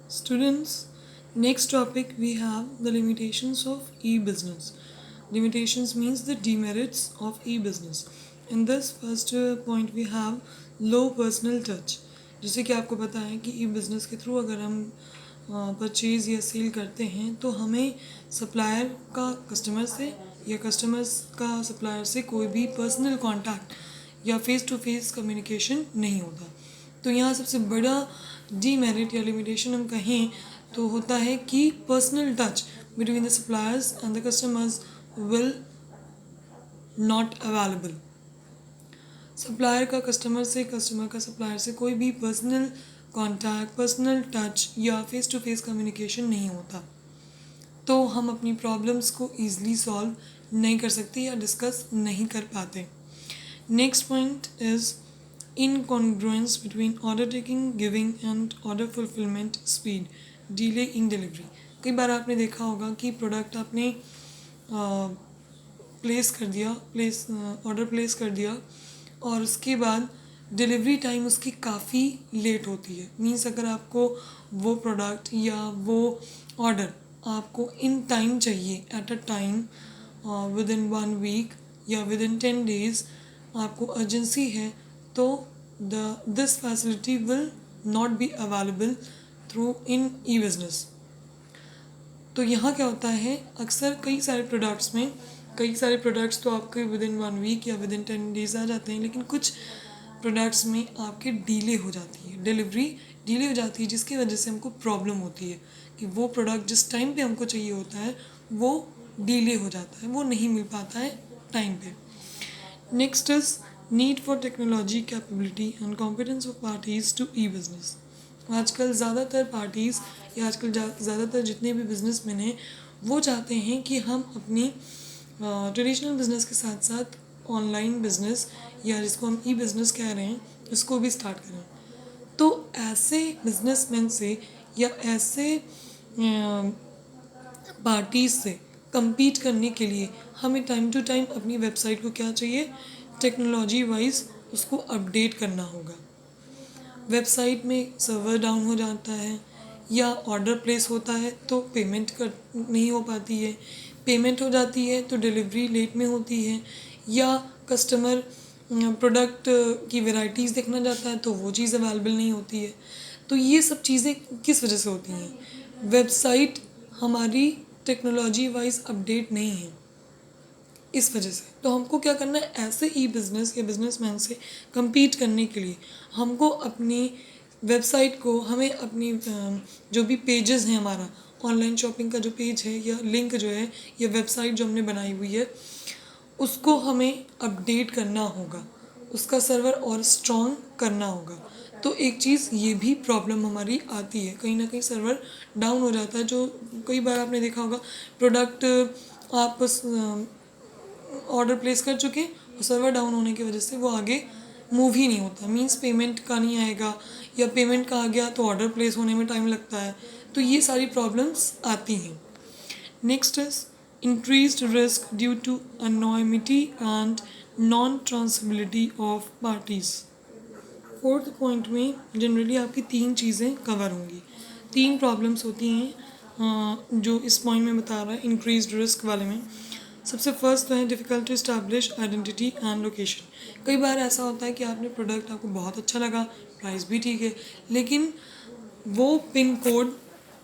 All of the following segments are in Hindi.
Students, next topic we have the limitations of e-business. Limitations means the demerits of e-business. In this first point we have low personal touch. जैसे कि आपको पता है कि e-business के थ्रू अगर हम परचेज़ या सेल करते हैं तो हमें सप्लायर का कस्टमर से या कस्टमर्स का सप्लायर से कोई भी पर्सनल कांटेक्ट या फेस टू फेस कम्युनिकेशन नहीं होता। तो यहाँ सबसे बड़ा डीमेरिट या लिमिटेशन हम कहें तो होता है कि personal touch between the suppliers and the customers will not available. Supplier का कस्टमर से, कस्टमर का सप्लायर से कोई भी पर्सनल कांटेक्ट, पर्सनल टच या फेस टू फेस कम्युनिकेशन नहीं होता, तो हम अपनी प्रॉब्लम्स को ईज़िली सॉल्व नहीं कर सकते या डिस्कस नहीं कर पाते। Next point is incongruence between order taking, giving and order fulfillment speed, delay in delivery। कई बार आपने देखा होगा कि प्रोडक्ट आपने ऑर्डर प्लेस कर दिया और उसके बाद डिलीवरी टाइम उसकी काफ़ी लेट होती है। मीन्स अगर आपको वो प्रोडक्ट या वो ऑर्डर आपको इन टाइम चाहिए, at a time within 1 week या विद इन 10 days आपको अर्जेंसी है, तो this facility will not be available through in e-business। तो यहाँ क्या होता है, अक्सर कई सारे प्रोडक्ट्स तो आपके विद इन 1 वीक या विद इन 10 days आ जाते हैं, लेकिन कुछ प्रोडक्ट्स में आपके डिले हो जाती है, डिलीवरी डिले हो जाती है, जिसकी वजह से हमको प्रॉब्लम होती है कि वो प्रोडक्ट जिस टाइम पे हमको चाहिए होता है वो डिले हो जाता है, वो नहीं मिल पाता है टाइम पे। Next is need for technology capability and competence of parties to e business. आजकल ज़्यादातर पार्टीज़ या आजकल ज़्यादातर जितने भी बिजनेसमैन हैं वो चाहते हैं कि हम अपनी ट्रेडिशनल बिज़नेस के साथ साथ ऑनलाइन बिज़नेस या जिसको हम ई बिज़नेस कह रहे हैं इसको भी स्टार्ट करें। तो ऐसे बिजनेसमैन से या ऐसे पार्टीज़ से compete करने के लिए हमें टाइम टू टाइम अपनी वेबसाइट को क्या चाहिए, टेक्नोलॉजी वाइज उसको अपडेट करना होगा। वेबसाइट में सर्वर डाउन हो जाता है या ऑर्डर प्लेस होता है तो पेमेंट कर नहीं हो पाती है, पेमेंट हो जाती है तो डिलीवरी लेट में होती है, या कस्टमर प्रोडक्ट की वैरायटीज़ देखना चाहता है तो वो चीज़ अवेलेबल नहीं होती है। तो ये सब चीज़ें किस वजह से होती हैं, वेबसाइट हमारी टेक्नोलॉजी वाइज अपडेट नहीं है, इस वजह से। तो हमको क्या करना है, ऐसे ई बिज़नेस या बिजनेसमैन से compete करने के लिए हमको अपनी वेबसाइट को, हमें अपनी जो भी पेजेस हैं, हमारा ऑनलाइन शॉपिंग का जो पेज है या लिंक जो है या वेबसाइट जो हमने बनाई हुई है उसको हमें अपडेट करना होगा, उसका सर्वर और स्ट्रॉन्ग करना होगा। तो एक चीज़ ये भी प्रॉब्लम हमारी आती है, कहीं ना कहीं सर्वर डाउन हो जाता है। जो कई बार आपने देखा होगा प्रोडक्ट आप ऑर्डर प्लेस कर चुके और सर्वर डाउन होने की वजह से वो आगे मूव ही नहीं होता, मींस पेमेंट का नहीं आएगा या पेमेंट का आ गया तो ऑर्डर प्लेस होने में टाइम लगता है। तो ये सारी प्रॉब्लम्स आती हैं। Next is increased risk due to anonymity and non-transferability of parties। Fourth point में जनरली आपकी 3 चीज़ें कवर होंगी, 3 प्रॉब्लम्स होती हैं जो इस पॉइंट में बता रहा है इंक्रीज्ड रिस्क वाले में। सबसे फर्स्ट तो है difficult to establish identity and location. कई बार ऐसा होता है कि आपने प्रोडक्ट आपको बहुत अच्छा लगा, प्राइस भी ठीक है, लेकिन वो पिन कोड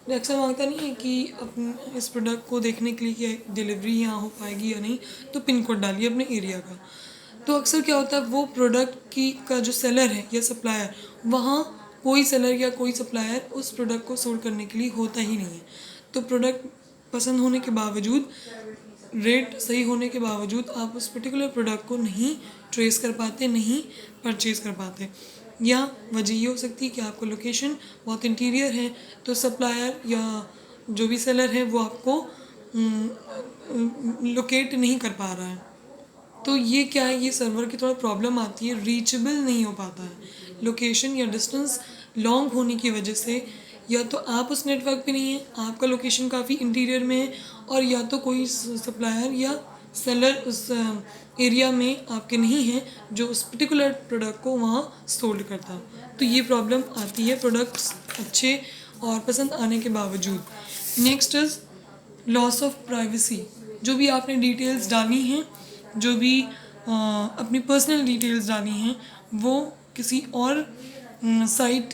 अक्सर मांगता नहीं है कि अपने इस प्रोडक्ट को देखने के लिए कि डिलीवरी यहाँ हो पाएगी या नहीं, तो पिन कोड डालिए अपने एरिया का। तो अक्सर क्या होता है, वो प्रोडक्ट की का जो सेलर है या सप्लायर, वहाँ कोई सेलर या कोई सप्लायर उस प्रोडक्ट को सोल्ड करने के लिए होता ही नहीं है। तो प्रोडक्ट पसंद होने के बावजूद, रेट सही होने के बावजूद आप उस पर्टिकुलर प्रोडक्ट को नहीं ट्रेस कर पाते, नहीं परचेज़ कर पाते। या वजह ये हो सकती है कि आपको लोकेशन बहुत इंटीरियर है तो सप्लायर या जो भी सेलर है वो आपको लोकेट नहीं कर पा रहा है। तो ये क्या है, ये सर्वर की थोड़ा प्रॉब्लम आती है, रीचेबल नहीं हो पाता है लोकेशन या डिस्टेंस लॉन्ग होने की वजह से। या तो आप उस नेटवर्क पे नहीं है, आपका लोकेशन काफ़ी इंटीरियर में है, और या तो कोई सप्लायर या सेलर उस एरिया में आपके नहीं है जो उस पर्टिकुलर प्रोडक्ट को वहाँ सोल्ड करता। तो ये प्रॉब्लम आती है। प्रोडक्ट्स अच्छे और पसंद आने के बावजूद। Next is loss of privacy. जो भी आपने डिटेल्स डाली हैं, जो भी अपनी पर्सनल डिटेल्स डाली हैं, वो किसी और साइट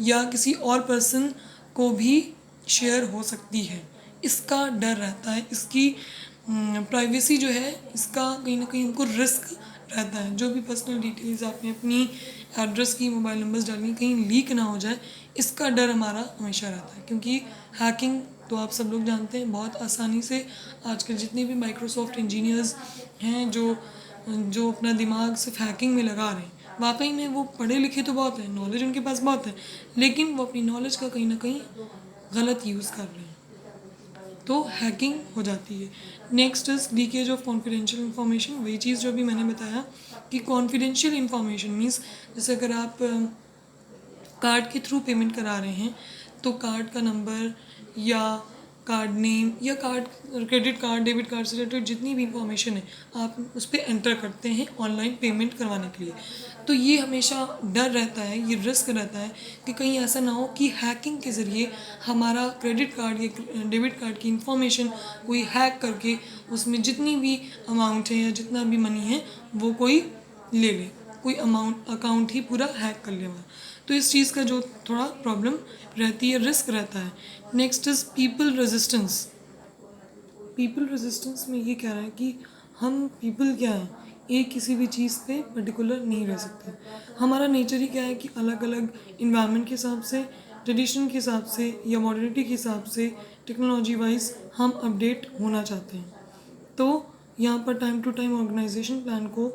या किसी और पर्सन को भी शेयर हो सकती है। इसका डर रहता है, इसकी प्राइवेसी जो है, इसका कहीं ना कहीं हमको रिस्क रहता है। जो भी पर्सनल डिटेल्स आपने अपनी एड्रेस की, मोबाइल नंबर्स डाली, कहीं लीक ना हो जाए, इसका डर हमारा हमेशा रहता है। क्योंकि हैकिंग तो आप सब लोग जानते हैं, बहुत आसानी से आजकल जितने भी माइक्रोसॉफ्ट इंजीनियर्स हैं जो अपना दिमाग सिर्फ हैकिंग में लगा रहे हैं, वाकई में वो पढ़े लिखे तो बहुत हैं, नॉलेज उनके पास बहुत है, लेकिन वो अपनी नॉलेज का कहीं ना कहीं गलत यूज़ कर रहे हैं, तो हैकिंग हो जाती है। Next is leakage of confidential information. वही चीज़ जो भी मैंने बताया कि कॉन्फिडेंशियल इन्फॉर्मेशन मीन्स, जैसे अगर आप कार्ड के थ्रू पेमेंट करा रहे हैं, तो कार्ड का नंबर या कार्ड नेम या card, credit card, debit card से रिलेटेड जितनी भी इंफॉर्मेशन है, आप उस पर एंटर करते हैं ऑनलाइन पेमेंट करवाने के लिए। तो ये हमेशा डर रहता है, ये रिस्क रहता है कि कहीं ऐसा ना हो कि हैकिंग के ज़रिए हमारा क्रेडिट कार्ड या डेबिट कार्ड की इंफॉर्मेशन कोई हैक करके उसमें जितनी भी अमाउंट है या जितना भी मनी है वो कोई ले ले, कोई अकाउंट ही पूरा हैक कर ले। तो इस चीज़ का जो थोड़ा प्रॉब्लम रहती है, रिस्क रहता है। Next is people resistance. People resistance में ये कह रहा है कि हम पीपल क्या हैं, एक किसी भी चीज़ पे पर्टिकुलर नहीं रह सकते। हमारा नेचर ही क्या है कि अलग अलग इन्वायरमेंट के हिसाब से, ट्रेडिशन के हिसाब से या मॉडर्निटी के हिसाब से, टेक्नोलॉजी वाइज हम अपडेट होना चाहते हैं। तो यहाँ पर time to time organisation plan को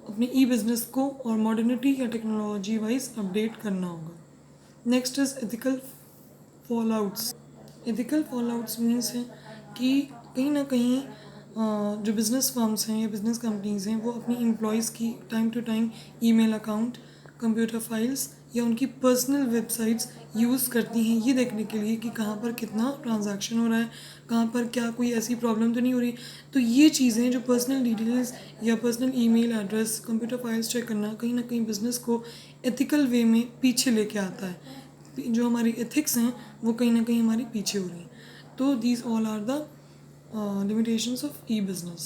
अपने ई बिज़नेस को और मॉडर्निटी या टेक्नोलॉजी वाइज अपडेट करना होगा। Next is ethical fallouts. Ethical fallouts means है कि कहीं ना कहीं जो बिज़नेस फर्म्स हैं या बिज़नेस कंपनीज़ हैं, वो अपनी एम्प्लॉयज़ की time to time email account, computer files या उनकी पर्सनल वेबसाइट्स यूज़ करती हैं, ये देखने के लिए कि कहाँ पर कितना ट्रांजैक्शन हो रहा है, कहाँ पर क्या कोई ऐसी प्रॉब्लम तो नहीं हो रही। तो ये चीज़ें, जो पर्सनल डिटेल्स या personal email address, computer files check करना, कहीं ना कहीं बिज़नेस को एथिकल वे में पीछे लेके आता है। जो हमारी एथिक्स हैं वो कहीं ना कहीं हमारी पीछे हो रही हैं। तो these all are the limitations of e-business.